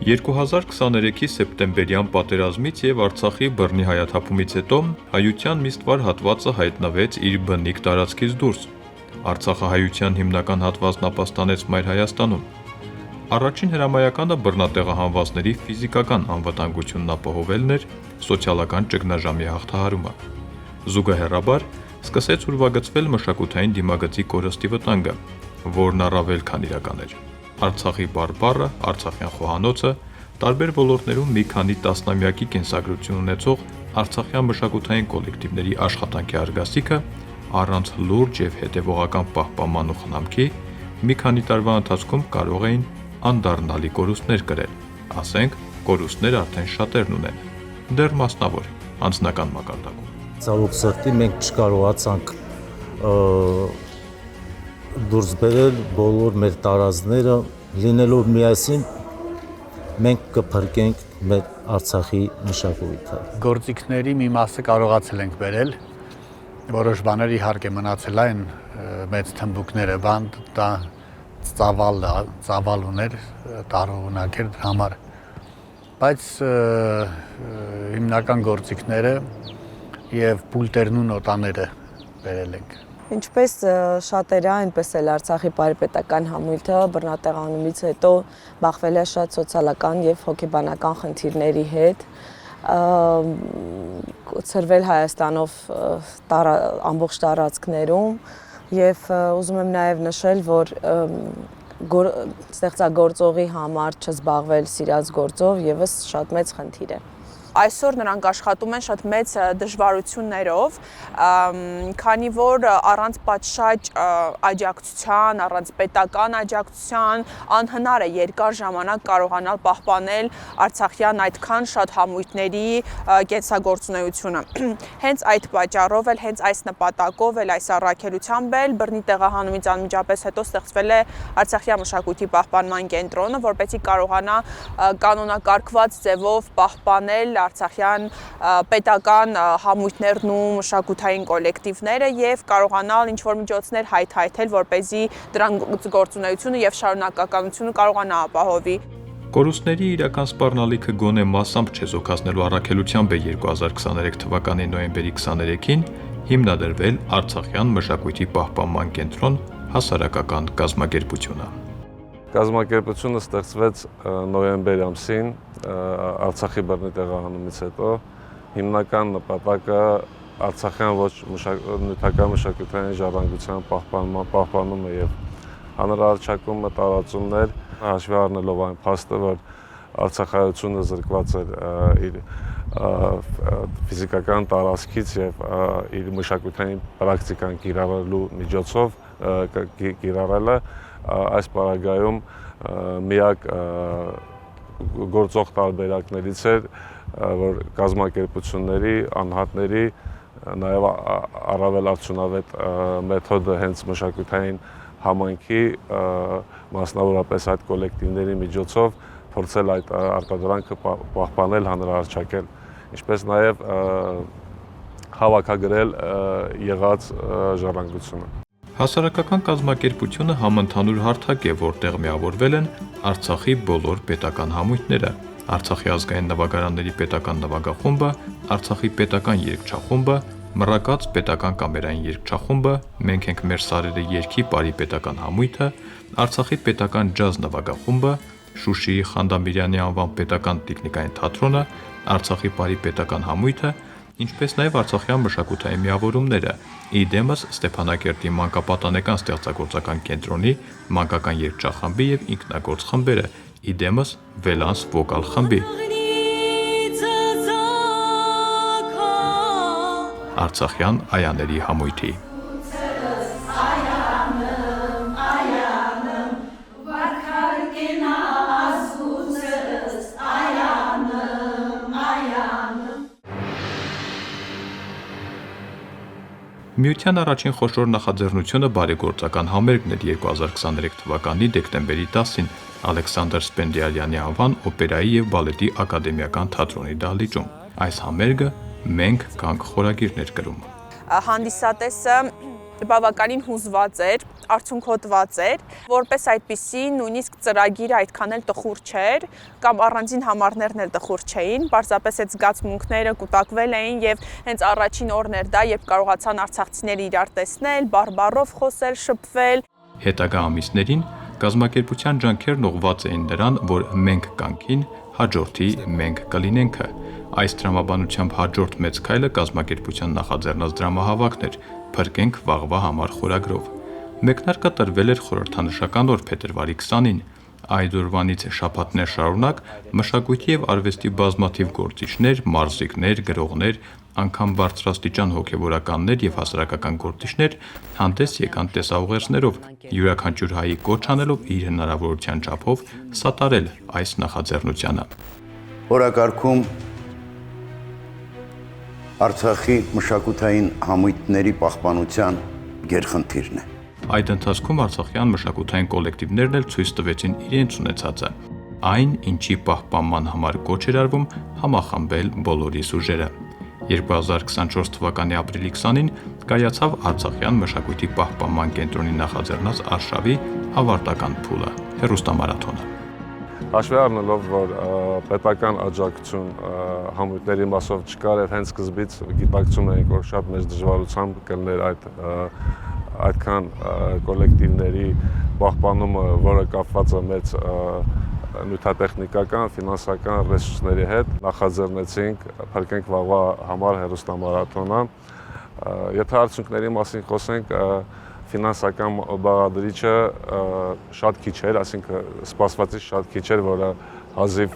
2023-ի սեպտեմբերյան պատերազմից և Արցախի բռնի հայաթափումից հետո հայության միստվար հատվածը հայտնվեց իր բնիկ տարածքից դուրս։ Արցախահայության հիմնական հատվածն ապաստանեց Մայր Հայաստանում։ Առաջին հրամայականը բռնատեղահանվածների ֆիզիկական անվտանգությունն ապահովելն էր, սոցիալական ճգնաժամի հաղթահարումը։ Զուգահեռաբար սկսեց ուրվագծվել մշակութային դիմագծի կորստի վտանգը, որն առավել քան իրական էր։ Արցախի բարբառը, Արցախյան խոհանոցը, տարբեր ոլորտներում մի քանի տասնամյակի կենսագրություն ունեցող արցախյան մշակութային կոլեկտիվների աշխատանքի արգասիքը առանց լուրջ և հետևողական պահպանման ու խնամքի մի քանի տարվա ընթացքում կարող էին անդառնալի կորուստներ կրել, ասենք կորուստներ արդեն շատերն ունեն, դեռ մասնավոր, անձնական մակարդակում։ Ցավոք սրտի մենք չկարողացանք դուրս բերել բոլոր մեր տարազները, լինելով միասին մենք կփրկենք մեր Արցախի մշակույթը։ Գործիքների մի մասը կարողացել ենք բերել, որոշ բաներ իհարկե մնացել են մեծ թմբուկները, բան դա ծավալ ուներ, տարօրինակ էր դրա համար, բայց հիմնական գործիքները եւ պուլտերն ու նոտաները բերել ենք։ Ինչպես շատերը, այնպես էլ Արցախի բարեպետական համույթը բռնատեղանումից հետո բախվել է շատ սոցիալական եւ հոգեբանական խնդիրների հետ, ցրվել Հայաստանով ամբողջ տարածքներում եւ ուզում եմ նաեւ նշել, որ ստեղծագործողի համար չզբաղվել սիրած գործով եւս շատ մեծ խնդիր է։ Այսօր նրանք աշխատում են շատ մեծ դժվարություններով, քանի որ առանց պատշաճ աջակցության, առանց պետական աջակցության անհնար է երկար ժամանակ կարողանալ պահպանել արցախյան այդքան շատ համույթների կենսագործունեությունը։ Հենց այդ պատճառով էլ, հենց այս նպատակով էլ, այս առաքելությամբ էլ բռնի տեղահանումից անմիջապես հետո ստեղծվել է Արցախյան մշակույթի պահպանման կենտրոնը, որպեսզի կարողանա կանոնակարգված ձևով պահպանել արցախյան պետական համույթներն ու մշակութային կոլեկտիվները եւ կարողանալ ինչ-որ միջոցներ հայթայթել, որպեսզի դրանց գործունեությունը եւ շարունակականությունը կարողանա ապահովի։ Կորուստների իրական սպառնալիքը գոնե մասամբ չեզոքացնելու առաքելությամբ է 2023 թվականի նոյեմբերի 23-ին հիմնադրվել Արցախյան մշակույթի պահպանման կենտրոն հասարակական կազմակերպությունը։ Կազմակերպությունը ստեղծվեց նոյեմբեր ամսին Արցախի բռնի տեղահանումից հետո։ Հիմնական նպատակը արցախյան ոչ նյութական մշակութային ժառանգության պահպանումը եւ հանրահռչակումը, տարածումներ, հաշվի առնելով այն փաստը, որ արցախայությունը զրկված էր իր ֆիզիկական տարածքից եւ իր մշակութային պրակտիկան կիրառելու միջոցով կիրառելը այս պարագայում միակ գործող տարբերակներից էր, որ կազմակերպությունների, անհատների, նաև առավել արդյունավետ մեթոդը հենց մշակութային համայնքի, մասնավորապես այդ կոլեկտիվների միջոցով փորձել այդ արտադրանքը պահպանել, հանրահռչակել, ինչպես նաև հավաքագրել եղած ժառանգությունը։ Հասարակական կազմակերպությունը համընդհանուր հարթակ է, որտեղ միավորվել են Արցախի բոլոր պետական համույթները, Արցախի ազգային նվագարանների պետական նվագախումբը, Արցախի պետական երգչախումբը, Մռակած պետական կամերային երգչախումբը, Մենք ենք մեր սարերը երգի պարի պետական համույթը, Արցախի պետական ջազ նվագախումբը, Շուշիի Խանդամիրյանի անվան պետական տիկնիկային թատրոնը, Արցախի պարի պետական համույթը, ինչպես նաև Արցախյան մշակութային միավորումները, իդեմս Ստեփանակերտի մանկապատանեկան ստեղծագործական կենտրոնի մանկական երգչախմբի եւ ինքնագործ խմբերը, իդեմս Վելանս վոկալ խմբի։ Արցախյան այաների համույթի։ Միության առաջին խոշոր նախաձեռնությունը բարեգործական համերգն էր 2023 թվականի դեկտեմբերի 10-ին Ալեքսանդր Սպենդիարյանի անվան օպերայի եւ բալետի ակադեմիական թատրոնի դահլիճում։ Այս համերգը «Մենք կանք» խորագիրն էր կրում։ Հանդիսատեսը բավականին հուզված էր, արդյունքոտված էր, որպես այդպիսի նույնիսկ ծրագիրը այդքան էլ տխուր չէր, կամ առանձին համարներն էլ տխուր չէին, պարզապես այդ զգացմունքները կուտակվել էին եւ հենց առաջին օրն էր դա, երբ կարողացան արցախցիները իրար տեսնել, բարբառով խոսել, շփվել։ Հետագա ամիսներին կազմակերպության ջանքերն ուղղված էին նրան, որ մենք կանքին, հաջորդի մենք կլինենքը։ Այս տրամաբանությամբ հաջորդ մեծ քայլը կազմակերպության նախաձեռնած դրամահավաքն էր «Փրկենք վաղվա համար» խորագրով։ Մեկնարկը տրվել էր խորհրդանշական օր փետրվարի 20-ին։ Այդ օրվանից շաբաթներ շարունակ մշակույթի եւ արվեստի բազմաթիվ գործիչներ, մարզիկներ, գրողներ, անգամ բարձրաստիճան հոգեվորականներ եւ հասարակական գործիչներ հանդես եկան տեսաուղերձներով, յուրաքանչյուր հայի կոչ անելով իր հնարավորության չափով սատարել այս նախաձեռնությանը։ Օրակարգում Արցախի մշակութային համույթների պահպանության գերխնդիրն է։ Այդ ընթացքում արցախյան մշակութային կոլեկտիվներն էլ ցույց տվեցին իրենց ունեցածը։ Այն, ինչի պահպանման համար կոչ էր արվում համախմբել բոլորիս ուժերը։ 2024 թվականի ապրիլի 20-ին կայացավ Արցախյան մշակույթի պահպանման կենտրոնի նախաձեռնած արշավի ավարտական փուլը՝ հեռուստամարաթոնը։ Հաշվի առնելով, որ պետական աջակցություն համույթների մասով չկար եւ հենց սկզբից գիտակցում էինք, որ շատ մեծ դժվարությամբ կլներ այդքան կոլեկտիվների պահպանումը, որը կապված է մեծ նյութատեխնիկական, ֆինանսական ռեսուրսների հետ, նախաձեռնեցինք «Փրկենք վաղվա համար» հեռուստամարաթոնը։ Եթե արդյունքների մասին խոսենք, ֆինանսական բաղադրիչը շատ քիչ էր, այսինքն սպասվածից շատ քիչ էր, որը հազիվ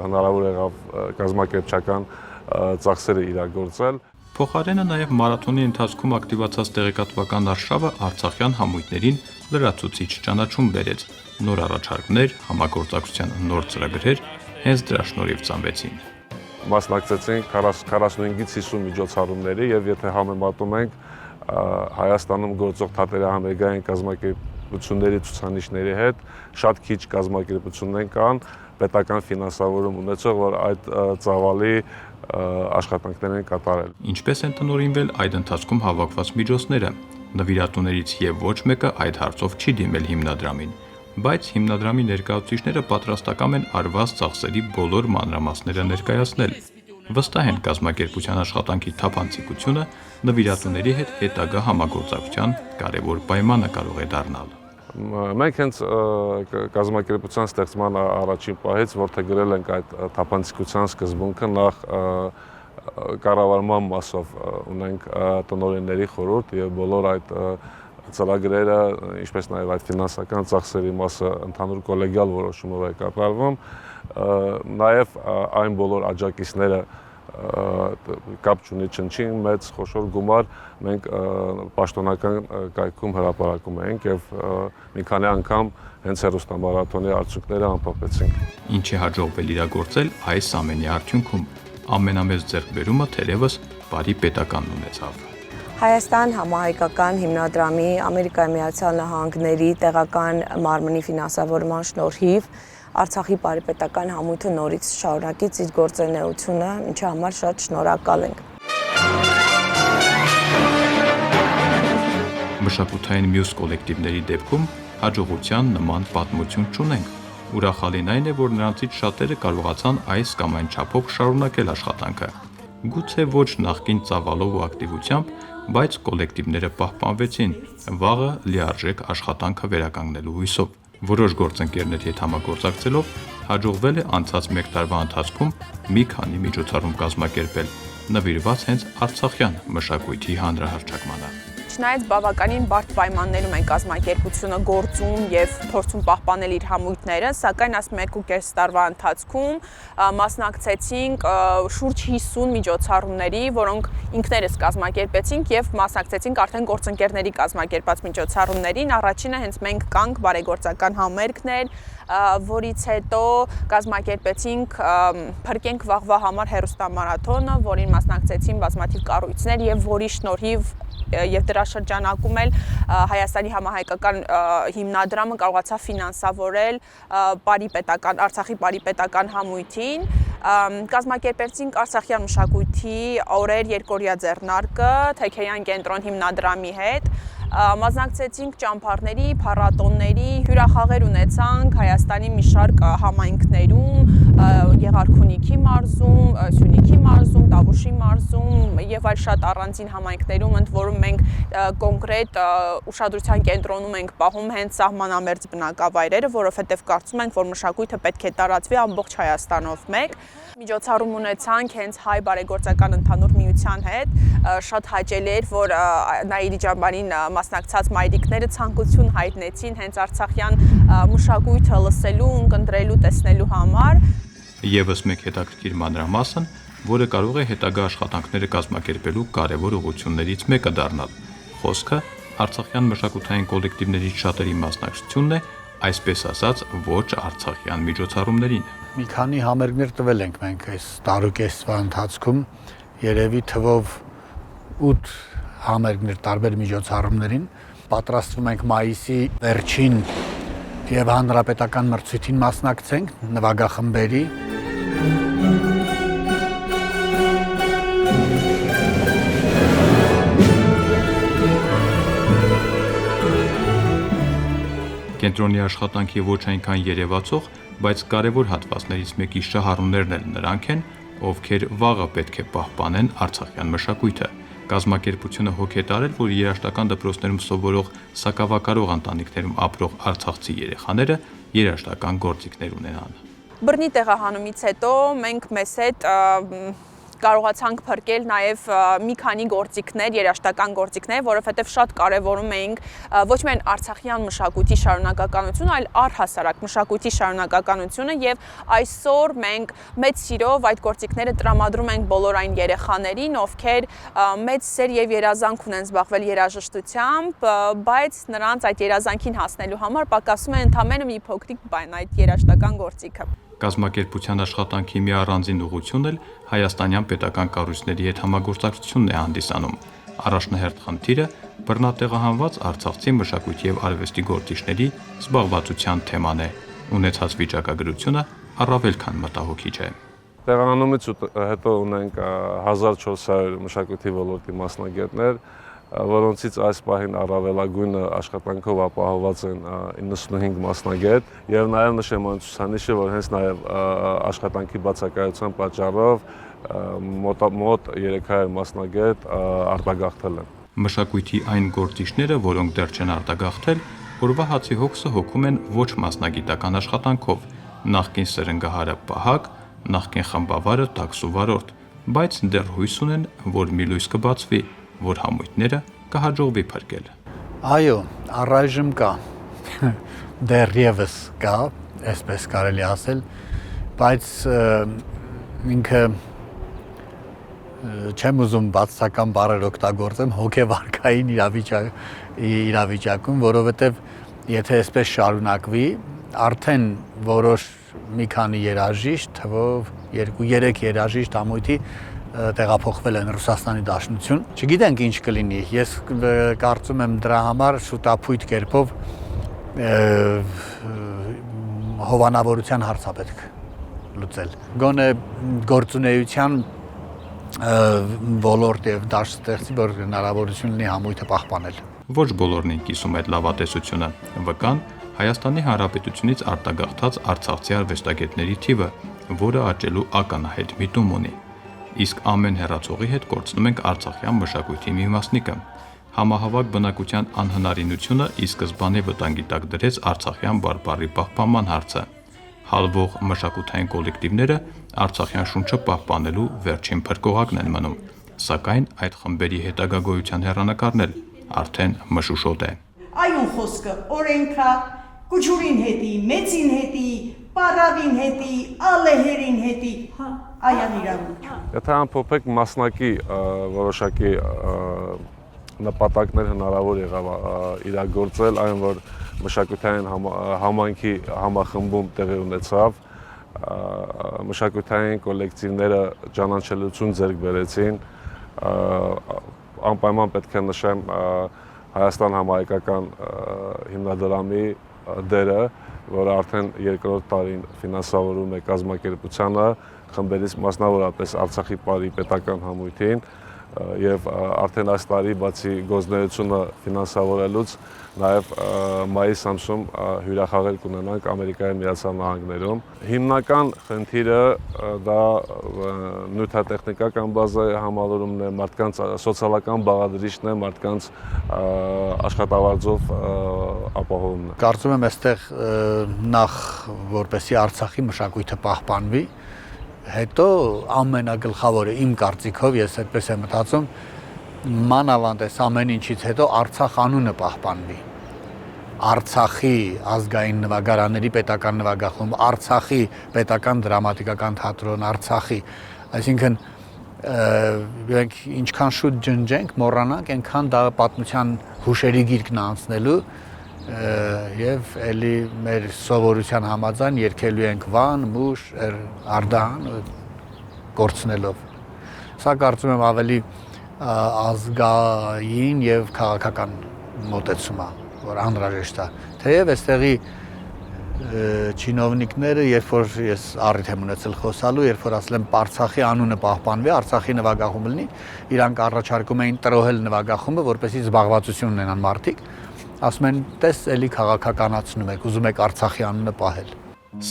հնարավոր եղավ կազմակերպչական ծախսերը իրագործել։ Փոխարենը նաև մարաթոնի ընթացքում ակտիվացած տեղեկատվական արշավը արցախյան համույթներին լրացուցիչ ճանաչում բերեց, նոր առաջարկներ, համագործակցության նոր ծրագրեր հենց դրա շնորհիվ ծնվեցին։ Մասնակցեցինք 45-ից 50 միջոցառումների եւ եթե համեմատում ենք Հայաստանում գործող թատերահամերգային կազմակերպությունների ցուցանիշների հետ, շատ քիչ կազմակերպություններ կան պետական ֆինանսավորում ունեցող, որ այդ ծավալի աշխատանքներ են կատարել։ Ինչպես են տնօրինվել այդ ընթացքում հավաքված միջոցները, նվիրատուներից եւ ոչ մեկը այդ հարցով չի դիմել հիմնադրամին, բայց հիմնադրամի ներկայացուցիչները պատրաստակամ են արված ծախսերի բոլոր մանրամասները ներկայացնել։ Վստահ են կազմակերպության աշխատանքի թափանցիկությունը նվիրատուների հետ հետագա համագործակցության կարևոր պայմանը կարող է դառնալ։ Մենք հենց կազմակերպության ստեղծման առաջին պահից որդեգրել ենք այդ թափանցիկության սկզբունքը, նախ կառավարման մասով ունենք տնօրենների խորհուրդ եւ բոլոր այդ ծրագրերը, ինչպես նաեւ այդ ֆինանսական ծախսերի մասը ընդհանուր կոլեգիալ որոշումով է կատարվում, նաեւ այն բոլոր աջակիցները կապ չունի չնչին մեծ խոշոր գումար մենք պաշտոնական կայքում հրապարակում ենք եւ մի քանի անգամ հենց հեռուստամարաթոնի արդյունքները ամփոփեցինք։ Ինչի հաջողվել իրագործել այս ամենի արդյունքում ամենամեծ ձեռքբերումը թերևս բարի պետականն ունեցավ։ Հայաստան համահայկական հիմնադրամի Ամերիկայի Միացյալ Նահանգների տեղական մարմնի ֆինանսավորման շնորհիվ Արցախի բարեպետական համույթը նորից շարունակեց իր գործունեությունը, ինչի համար շատ շնորհակալ ենք։ Մշակութային մյուս կոլեկտիվների դեպքում հաջողության նման պատմություն չունենք։ Ուրախալին այն է, որ նրանցից շատերը կարողացան այս կամ այն չափով շարունակել աշխատանքը։ Գուցե ոչ նախկին ծավալով ու ակտիվությամբ, բայց կոլեկտիվները պահպանվեցին, վաղը լիարժեք աշխատանքը վերականգնելու հույսով։ Որոշ գործընկերների հետ համագործակցելով հաջողվել է անցած մեկ տարվա ընթացքում մի քանի միջոցառում կազմակերպել, նվիրված հենց արցախյան մշակույթի հանրահռչակմանը։ Չնայած բավականին բարդ պայմաններում են կազմակերպությունը գործում եւ փորձում պահպանել իր համույթները, սակայն այս 1.5 տարվա ընթացքում մասնակցեցինք շուրջ 50 միջոցառումների, որոնք ինքներս կազմակերպեցինք եւ մասնակցեցինք արդեն գործընկերների կազմակերպած միջոցառումներին։ Առաջինը հենց մենք կանք բարեգործական համերգն էր, որից հետո կազմակերպեցինք «Փրկենք վաղվա համար» հեռուստամարաթոնը, որին մասնակցեցին բազմաթիվ կառույցներ եւ որի շնորհիվ եւ դրա շրջանակում էլ Հայաստանի համահայկական հիմնադրամը կարողացավ ֆինանսավորել Արցախի բարիպետական համույթին։ Կազմակերպեցինք Արցախյան մշակույթի օրեր երկօրյա ձեռնարկը Թեքեյան կենտրոն հիմնադրամի հետ, Մասնակցեցինք ճամփարների, փառատոնների, հյուրախաղեր ունեցանք Հայաստանի մի շարք համայնքներում, Եղարքունիքի մարզում, Սյունիքի մարզում, Տավուշի մարզում եւ այլ շատ առանձին համայնքներում, ընդ որում մենք կոնկրետ ուշադրության կենտրոնում ենք պահում հենց սահմանամերձ բնակավայրերը, որովհետեւ կարծում ենք, որ մշակույթը պետք է տարածվի ամբողջ Հայաստանով մեկ։ Միջոցառում ունեցանք հենց Հայ բարեգործական ընդհանուր միության հետ, շատ հաճելի էր, որ Նաիրի Ջամբարին մասնակցած մայրիկները ցանկություն հայտնեցին հենց արցախյան մշակույթը լսելու, ընկնդրելու, տեսնելու համար։ Եվս մեկ հետաքրքիր մանրամասն, որը կարող է հետագա աշխատանքները կազմակերպելու կարևոր ուղղություններից մեկը դառնալ։ Խոսքը արցախյան մշակութային կոլեկտիվների շատերի մասնակցությունն է, այսպես ասած, ոչ արցախյան միջոցառումներին։ Մի քանի համերգներ տվել ենք մենք այս տարուկեսվա ընթացքում, երևի թվով 8 համերգներ տարբեր միջոցառումներին, պատրաստվում ենք մայիսի վերջին եւ հանրապետական մրցույթին մասնակցենք նվագախմբերի։ Կենտրոնի աշխատանքի ոչ այնքան երևացող, բայց կարևոր հատվածներից մեկի շահառուներն էլ նրանք են, ովքեր վաղը պետք է պահպանեն արցախյան մշակույթը։ Կազմակերպությունը հոգ է տարել, որ երաժշտական դպրոցներում սովորող սակավակարող ընտանիքներում ապրող արցախցի երեխաները երաժշտական գործիքներ ունենան։ Բռնի տեղահանումից հետո մենք մեզ հետ կարողացանք փրկել նաև մի քանի գործիքներ, երաժշտական գործիքներ, որովհետև շատ կարևորում էինք ոչ միայն արցախյան մշակույթի շարունակականությունը, այլ առհասարակ մշակույթի շարունակականությունը եւ այսօր մենք մեծ սիրով այդ գործիքները տրամադրում ենք բոլոր այն երեխաներին, ովքեր մեծ սեր եւ երազանք ունեն զբաղվել երաժշտությամբ, բայց նրանց այդ երազանքին հասնելու համար պակասում է ընդամենը մի փոքրիկ բան, այդ երաժշտական գործիքը։ Կազմակերպության աշխատանքի մի առանձին ուղղություն էլ հայաստանյան պետական կառույցների հետ համագործակցությունն է հանդիսանում։ Առաջնահերթ խնդիրը բռնատեղահանված արցախցի մշակույթի եւ արվեստի գործիչների զբաղվածության թեման է։ Ունեցած վիճակագրությունը առավել քան մտահոգիչ է։ Տեղահանումից հետո ունենք 1400 մշակույթի ոլորտի մասնագետներ, որոնցից այս պահին առավելագույնը աշխատանքով ապահովված են 95 մասնագետ եւ նաեւ նշեմ այն ցուցանիշը, որ հենց նաեւ աշխատանքի բացակայության պատճառով մոտ 300 մասնագետ արտագաղթել են։ Մշակույթի այն գործիչները, որոնք դեռ չեն արտագաղթել, օրվա հացի հոգսը հոգում են ոչ մասնագիտական աշխատանքով, նախկին սրընգահարը Պահակ, նախկին խմբավարը Տաքսու վարորդ, բայց դեռ հույս ունեն, որ մի լույս կբացվի, որ համույթները կհաջողվի փրկել։ Այո, առայժմ կա, դեռևս կա, այսպես կարելի ասել, բայց ինքը չեմ ուզում բացասական բառեր օգտագործեմ հոգեվարքային իրավիճակում, որովհետև եթե այսպես շարունակվի, արդեն որոշ մի քանի երաժիշտ, թվով 2-3 երաժիշտ համույթի տեղափոխվել են Ռուսաստանի Դաշնություն։ Չգիտենք ինչ կլինի։ Ես կարծում եմ դրա համար շուտապույտ կերպով հովանավորության հարց է պետք լուծել։ Գոնե գործունեության ոլորտ եւ դաշտեղծի որ հնարավորություն ունի համույթը պահպանել։ Ոչ բոլորն են կիսում այդ լավատեսությունը։ Վկան Հայաստանի Հանրապետությունից արտագաղթած արցախցի արվեստագետների թիվը, որը աճելու ականահայտ միտում ունի։ Իսկ ամեն հեռացողի հետ կորցնում ենք արցախյան մշակույթի մի մասնիկը։ Համահավաք բնակության անհնարինությունը ի սկզբանե վտանգի տակ դրեց արցախյան բարբառի պահպանման հարցը։ Հալվող մշակութային կոլեկտիվները արցախյան շունչը պահպանելու վերջին փրկողակն են մնում, սակայն այդ խմբերի հետագա գոյության հեռանկարն էլ արդեն մշուշոտ է։ Այուն խոսքը օրենքա, կուջուրին հետի, մեծին հետի, պարավին հետի, ալեհերին հետի, այան իրավունք։ Եթե ամփոփեք մասնակի որոշակի նպատակներ հնարավոր եղավ իրագործել, այն որ մշակութային համայնքի համախմբում տեղի ունեցավ, մշակութային կոլեկտիվները ճանաչելիություն ձեռք բերեցին, անպայման պետք է նշեմ Հայաստան համահայկական հիմնադրամի դերը, որը արդեն երկրորդ տարին ֆինանսավորում է կազմակերպությանը, խմբերից մասնավորապես Արցախի Պարի պետական համույթին, եւ արդեն այս տարի բացի գործունեությունը ֆինանսավորելուց նաև մայիս ամսում հյուրախաղեր կունենանք Ամերիկայի Միացյալ Նահանգներում։ Հիմնական խնդիրը դա նյութատեխնիկական բազայի համալրումն է, մարդկանց սոցիալական բաղադրիչն է, մարդկանց աշխատավարձով ապահովումն է։ Կարծում եմ այստեղ նախ որպեսի Արցախի մշակույթը պահպանվի, հետո ամենագլխավորը իմ կարծիքով ես այդպես եմ մտածում, մանավանդ այս ամեն ինչից հետո Արցախ անունը պահպանվի։ Արցախի ազգային նվագարանների պետական նվագախումբ, Արցախի պետական դրամատիկական թատրոն, Արցախի, այսինքն մենք ինչքան շուտ ջնջենք, մոռանանք, այնքան դա պատմության հուշերի գիրկն անցնելու եւ էլի մեր սովորության համաձայն երգելու ենք Վան, Մուշ, Արդահան կորցնելով։ Սա կարծում եմ ավելի ազգային եւ քաղաքական մոտեցում է, որ անհրաժեշտ է։ Թեև այստեղի չինովնիկները, երբ որ ես առիթ եմ ունեցել խոսալու, երբ որ ասել եմ Արցախի անունը պահպանվի, Արցախի նվագախումբ լինի, իրանք առաջարկում էին տրոհել նվագախումբը, որպեսզի զբաղվածություն ունենան մարդիկ, ասում են, տես էլի քաղաքականացնում եք, ուզում եք Արցախի անունը պահել։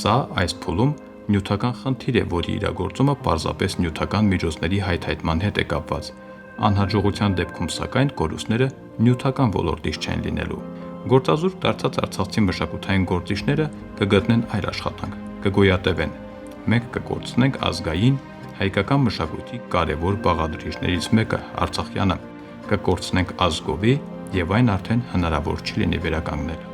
Սա այս փուլում նյութական խնդիր է, որի իրագործումը պարզապես նյութական միջոցների հայթայթման հետ է կապված։ Անհաջողության դեպքում սակայն կորուստները նյութական ոլորտից չեն լինելու։ Գործազուրկ դարձած արցախցի մշակութային գործիչները կգտնեն այլ աշխատանք, կգոյատևեն։ Մենք կկորցնենք ազգային հայկական մշակույթի կարևոր բաղադրիչներից մեկը Արցախյանը, կկորցնենք ազգովի եւ այն արդեն հնարավոր չի լինի վերականգնել։